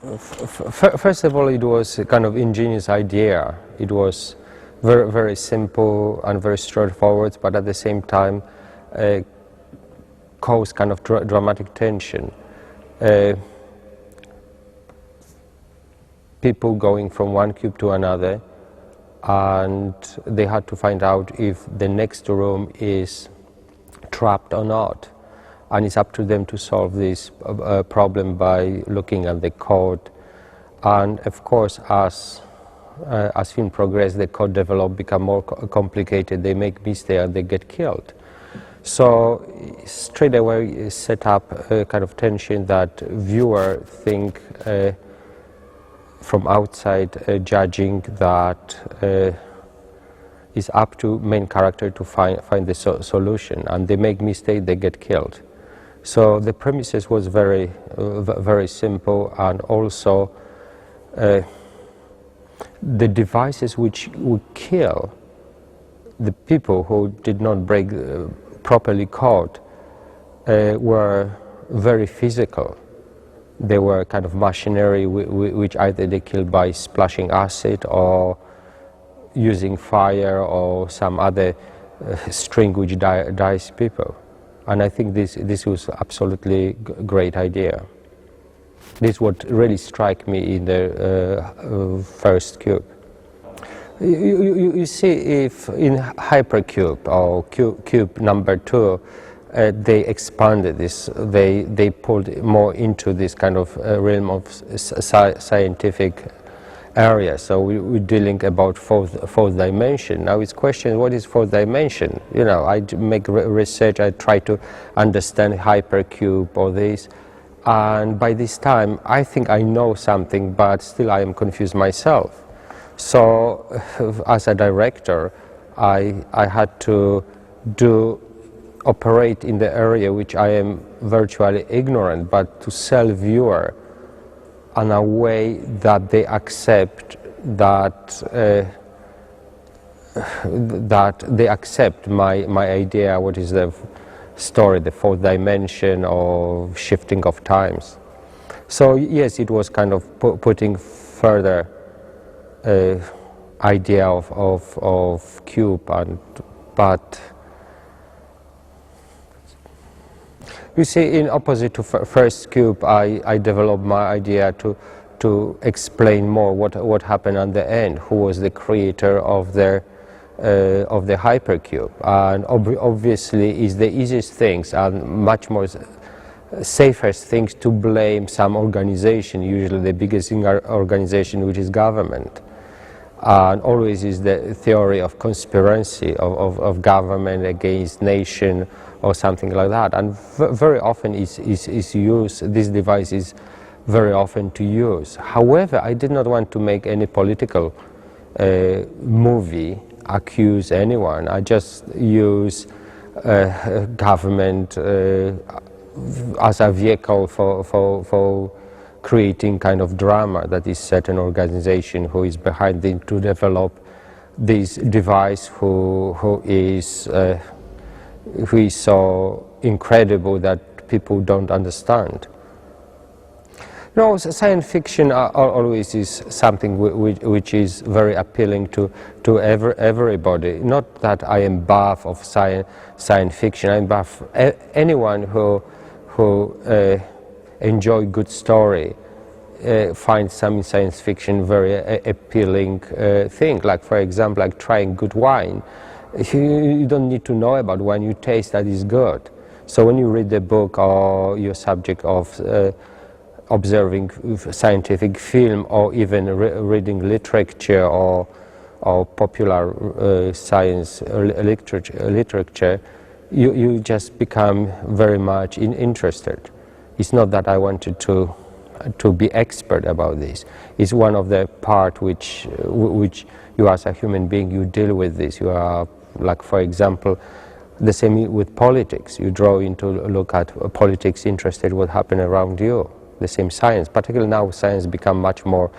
First of all, it was a kind of ingenious idea. It was very, very simple and very straightforward, but at the same time caused kind of dramatic tension. People going from one cube to another, and they had to find out if the next room is trapped or not. And it's up to them to solve this problem by looking at the code. And of course, as film progresses, the code develop, become more complicated, they make mistakes and they get killed. So straight away set up a kind of tension that viewer think from outside judging that it's up to main character to find the solution, and they make mistake, they get killed. So the premises was very simple, and also the devices which would kill the people who did not break properly code were very physical. They were kind of machinery which either they killed by splashing acid or using fire or some other string which dies people. And I think this was absolutely great idea. This is what really struck me in the first cube. You see, if in Hypercube or cube number 2, they expanded this, they pulled more into this kind of realm of scientific area. So we're dealing about fourth dimension. Now it's question, what is fourth dimension? You know, I make research, I try to understand Hypercube or this, and by this time I think I know something, but still I am confused myself. So as a director, I had to operate in the area which I am virtually ignorant, but to sell viewer in a way that they accept that they accept my idea, what is the story, the fourth dimension or shifting of times. So yes, it was kind of putting further idea of cube, but you see, in opposite to first cube, I developed my idea to explain more what happened at the end, who was the creator of the Hypercube. And obviously is the easiest things and much more safest things to blame some organization, usually the biggest organization, which is government. And always is the theory of conspiracy of government against nation or something like that, and very often is used, this device is very often to use. However, I did not want to make any political movie, accuse anyone. I just use government as a vehicle for creating kind of drama that is certain organization who is behind it to develop this device who is so incredible that people don't understand. No, science fiction always is something which is very appealing to everybody. Not that I am buff of science fiction. I'm buff anyone who enjoy good story. Find some science fiction very appealing thing. Like for example, like trying good wine. You don't need to know about wine, you taste that is good. So when you read the book or your subject of observing scientific film or even reading literature or popular science literature, you just become very much interested. It's not that I wanted to be expert about this. It's one of the part which you as a human being, you deal with this. You are, like for example, the same with politics. You draw into look at politics, interested what happened around you. The same science, particularly now science become much more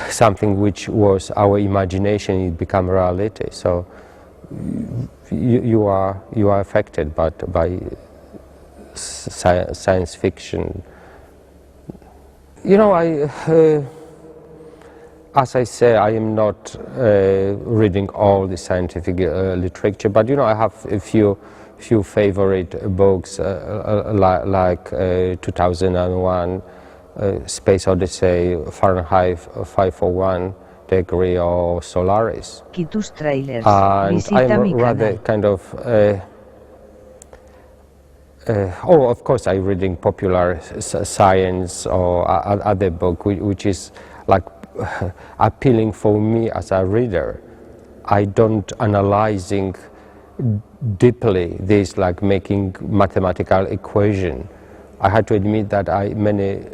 something which was our imagination, it become reality. So you are affected by science fiction. You know, as I say, I am not reading all the scientific literature, but you know, I have a few favorite books like 2001, Space Odyssey, Fahrenheit 501 degree, or Solaris. Tus tráilers. And I'm rather kind of oh, of course, I'm reading popular science or other book, which is like appealing for me as a reader. I don't analyzing deeply this, like making mathematical equation. I had to admit that many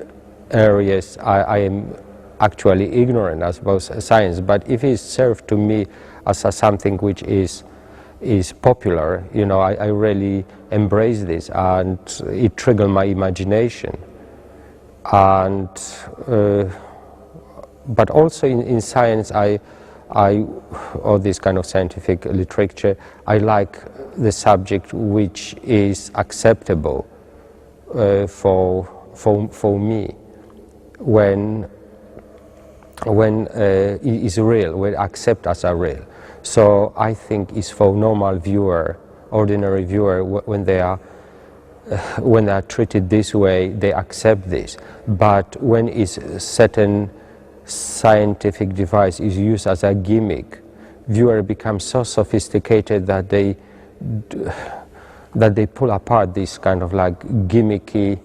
areas I am actually ignorant as about science, but if it served to me as something which is popular, you know, I really embrace this, and it triggered my imagination. And but also in science, or this kind of scientific literature, I like the subject which is acceptable for me, when it is real, when accept as a real. So I think it's for normal viewer, ordinary viewer, when they are treated this way, they accept this. But when it's certain scientific device is used as a gimmick, viewer becomes so sophisticated that they pull apart this kind of like gimmicky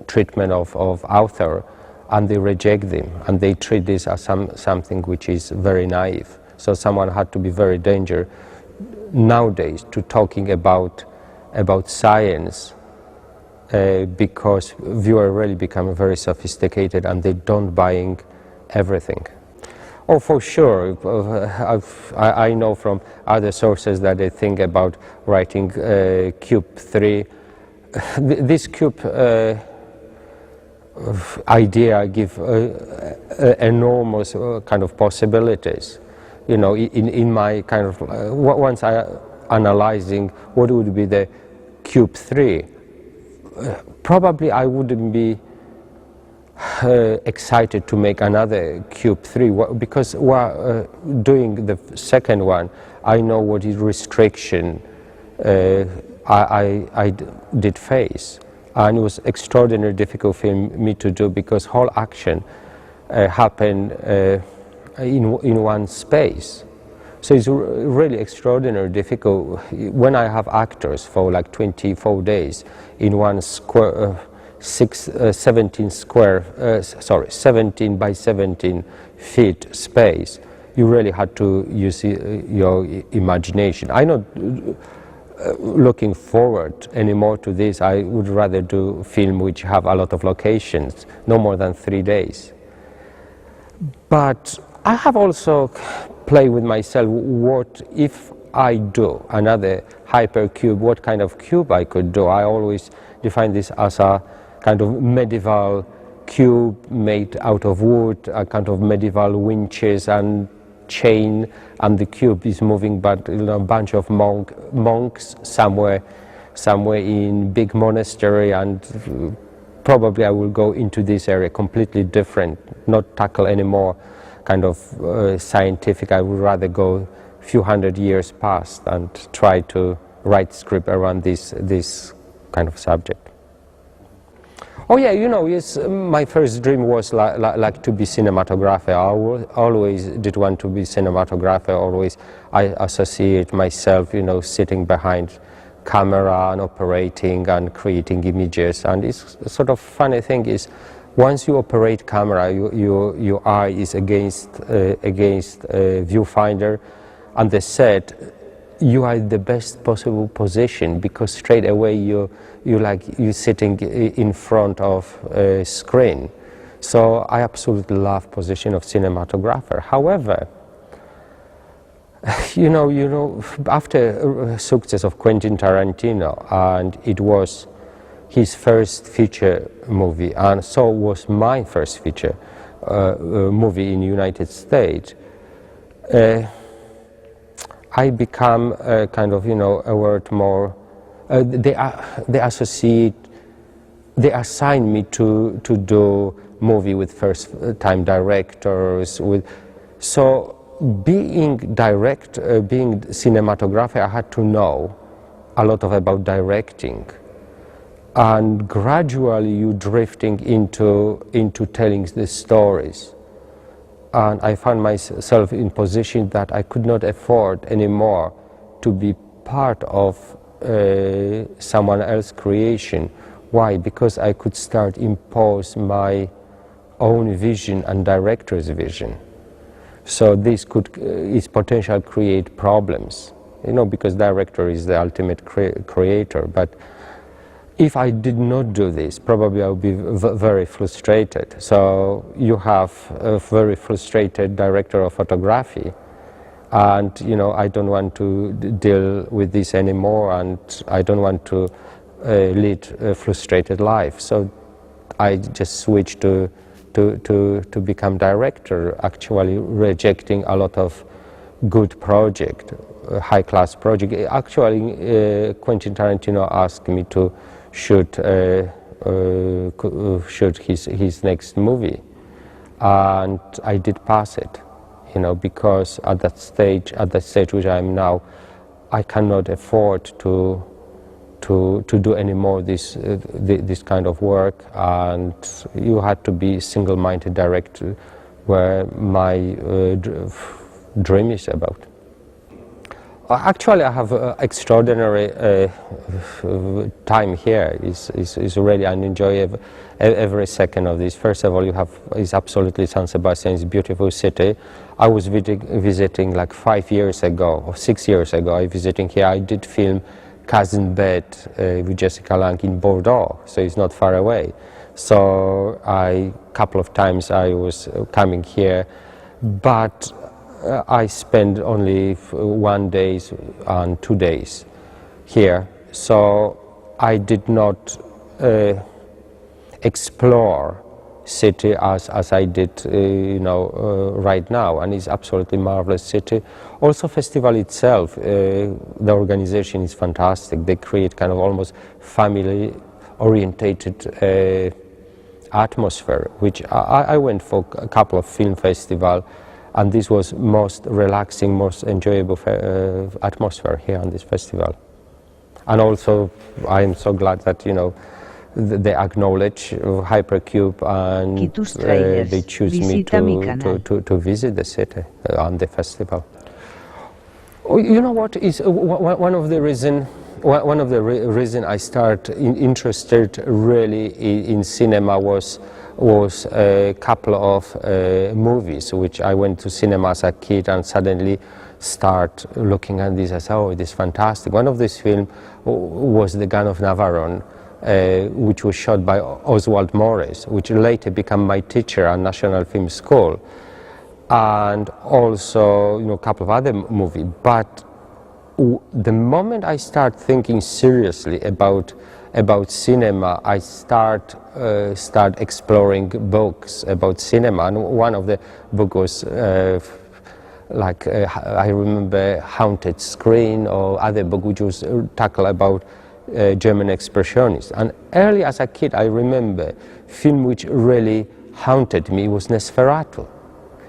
treatment of author, and they reject them, and they treat this as something which is very naive. So someone had to be very dangerous nowadays to talking about science, because viewers really become very sophisticated and they don't buying everything. Oh, for sure, I know from other sources that they think about writing Cube 3. This Cube idea give enormous kind of possibilities. You know, in my kind of, once I analyzing what would be the Cube 3, probably I wouldn't be excited to make another Cube 3, because while doing the second one, I know what is restriction I did face. And it was extraordinarily difficult for me to do, because whole action happened in one space. So it's really extraordinarily difficult when I have actors for like 24 days in one square, 17 by 17 feet space. You really had to use your imagination. I'm not looking forward anymore to this. I would rather do film which have a lot of locations, no more than 3 days. But I have also played with myself, what if I do another Hypercube, what kind of cube I could do. I always define this as a kind of medieval cube made out of wood, a kind of medieval winches and chain, and the cube is moving, but a bunch of monks somewhere in big monastery, and probably I will go into this area completely different, not tackle anymore kind of scientific. I would rather go a few hundred years past and try to write script around this kind of subject. Oh yeah, you know, yes, my first dream was like to be cinematographer. I always did want to be cinematographer. Always I associate myself, you know, sitting behind camera and operating and creating images. And it's a sort of funny thing is, once you operate camera, your eye is against viewfinder, and the set, you are in the best possible position, because straight away you're sitting in front of a screen. So I absolutely love position of cinematographer. However, you know, after success of Quentin Tarantino, and it was his first feature movie, and so was my first feature movie in the United States, I become kind of, you know, a word more, they associate they assigned me to do movie with first-time directors. So being being cinematographer, I had to know a lot about directing. And gradually you drifting into telling the stories. And I found myself in position that I could not afford anymore to be part of someone else's creation. Why? Because I could start impose my own vision and director's vision. So this could, its potential create problems, you know, because director is the ultimate creator. But if I did not do this, probably I would be very frustrated. So you have a very frustrated director of photography, and you know, I don't want to deal with this anymore, and I don't want to lead a frustrated life. So I just switched to become director, actually rejecting a lot of good project, high-class project. Actually, Quentin Tarantino asked me to shoot his next movie, and I did pass it, you know, because at that stage which I am now, I cannot afford to do any more this kind of work, and you had to be single-minded director, where my dream is about. Actually, I have extraordinary time here. Is really, I enjoy every second of this. First of all, it's absolutely San Sebastian. It's a beautiful city. I was visiting like 5 years ago or 6 years ago. I visiting here. I did film Cousin Bet with Jessica Lange in Bordeaux, so it's not far away. So couple of times I was coming here, but I spent only 1 day and 2 days here, so I did not explore city as I did, you know, right now, and it's absolutely marvelous city. Also, festival itself, the organization is fantastic. They create kind of almost family-orientated atmosphere, which I went for a couple of film festivals, and this was most relaxing, most enjoyable atmosphere here on this festival. And also, I am so glad that, you know, they acknowledge Hypercube, and they choose me to visit the city on the festival. You know what is one of the reason I started interested really in cinema was a couple of movies which I went to cinema as a kid and suddenly start looking at this. I said, oh, this is fantastic. One of these films was The Gun of Navarone, which was shot by Oswald Morris, which later became my teacher at National Film School, and also, you know, a couple of other movies. But the moment I start thinking seriously about cinema, I start exploring books about cinema, and one of the books was I remember Haunted Screen, or other book which was tackle about German expressionists. And early as a kid, I remember film which really haunted me was Nosferatu.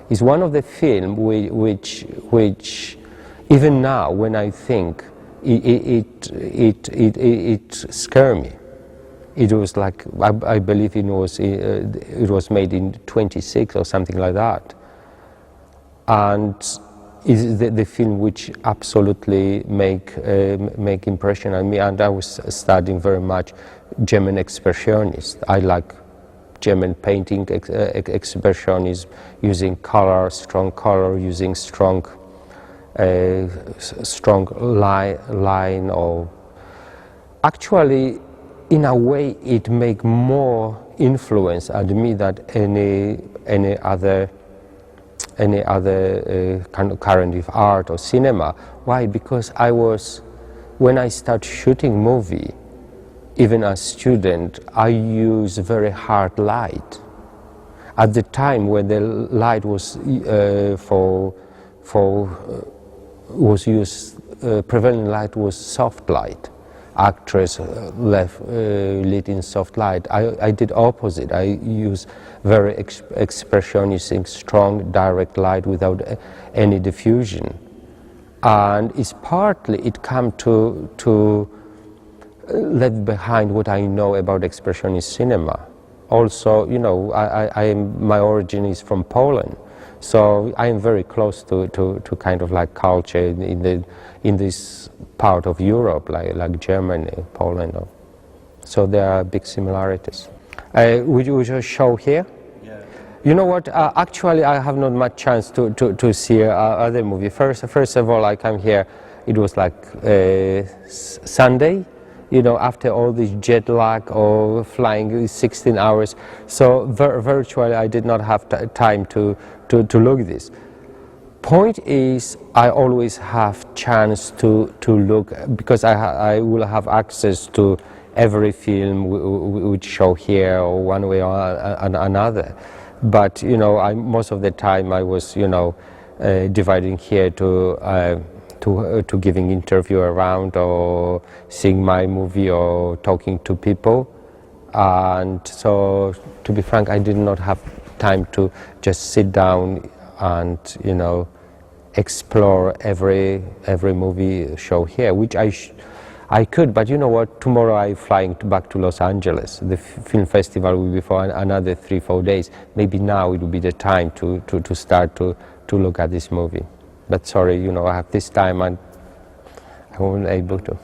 It's one of the films which even now when I think it scared me. It was like, I believe it was made in 26 or something like that. And is the film which absolutely make impression on me, and I was studying very much German expressionists. I like German painting, expressionism, using color, strong color, using strong line, or actually, in a way, it make more influence on me than any other kind of art or cinema. Why? Because when I start shooting movie, even as student, I use very hard light. At the time when the light was prevailing light was soft light, actress lit in soft light. I did opposite. I use very expressionistic, strong, direct light without any diffusion. And it's partly, it come to left behind what I know about expressionist cinema. Also, you know, my origin is from Poland, so I am very close to kind of like culture in this part of Europe, like Germany, Poland. So there are big similarities. Would you show here? Yeah. You know what? Actually, I have not much chance to see other movie. First of all, I come here. It was like Sunday. You know, after all this jet lag or flying 16 hours, so virtually I did not have time to look at this. Point is, I always have chance to look, because I will have access to every film which show here or one way or another. But you know, most of the time I was, you know, dividing here to giving interview around or seeing my movie or talking to people. And so, to be frank, I did not have time to just sit down and, you know, explore every movie show here, which I could, but you know what, tomorrow I'm flying back to Los Angeles. The film festival will be for another 3-4 days. Maybe now it will be the time to start to look at this movie. But sorry, you know, I have this time and I wasn't able to.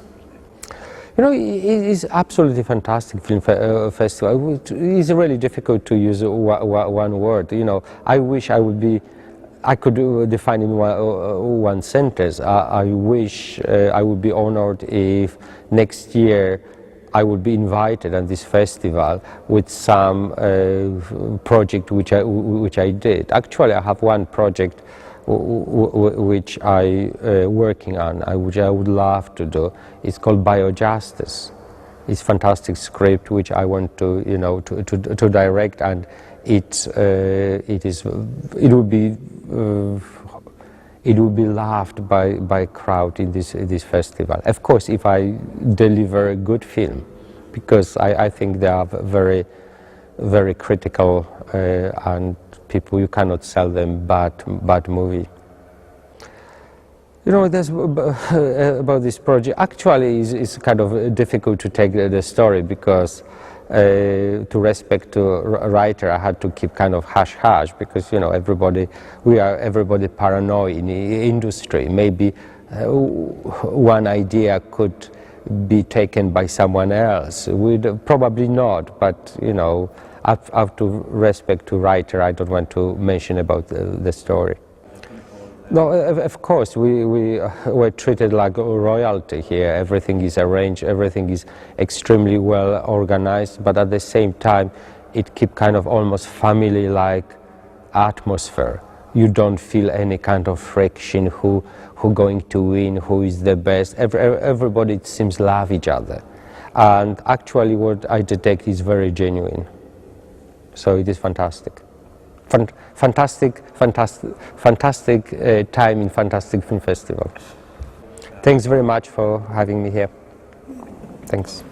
You know, it is absolutely fantastic film festival. It is really difficult to use one word. You know, I wish I could define in one sentence. I wish I would be honored if next year I would be invited at this festival with some project which I did. Actually, I have one project which I working on, which I would love to do. It's called Biojustice. It's a fantastic script which I want to, you know, to direct, and it will be loved by crowd in this festival. Of course, if I deliver a good film, because I think they are very critical and people, you cannot sell them bad movie. You know, there's about this project. Actually, it's kind of difficult to take the story, because to respect to a writer, I had to keep kind of hush, because you know, everybody paranoid in the industry. Maybe one idea could be taken by someone else. Probably not, but you know, out to respect to writer, I don't want to mention about the story. No, of course, we were treated like royalty here. Everything is arranged, everything is extremely well organized, but at the same time, it keeps kind of almost family-like atmosphere. You don't feel any kind of friction, who going to win, who is the best. Everybody, it seems, love each other. And actually what I detect is very genuine. So it is fantastic. Fantastic time in fantastic film festival. Thanks very much for having me here. Thanks.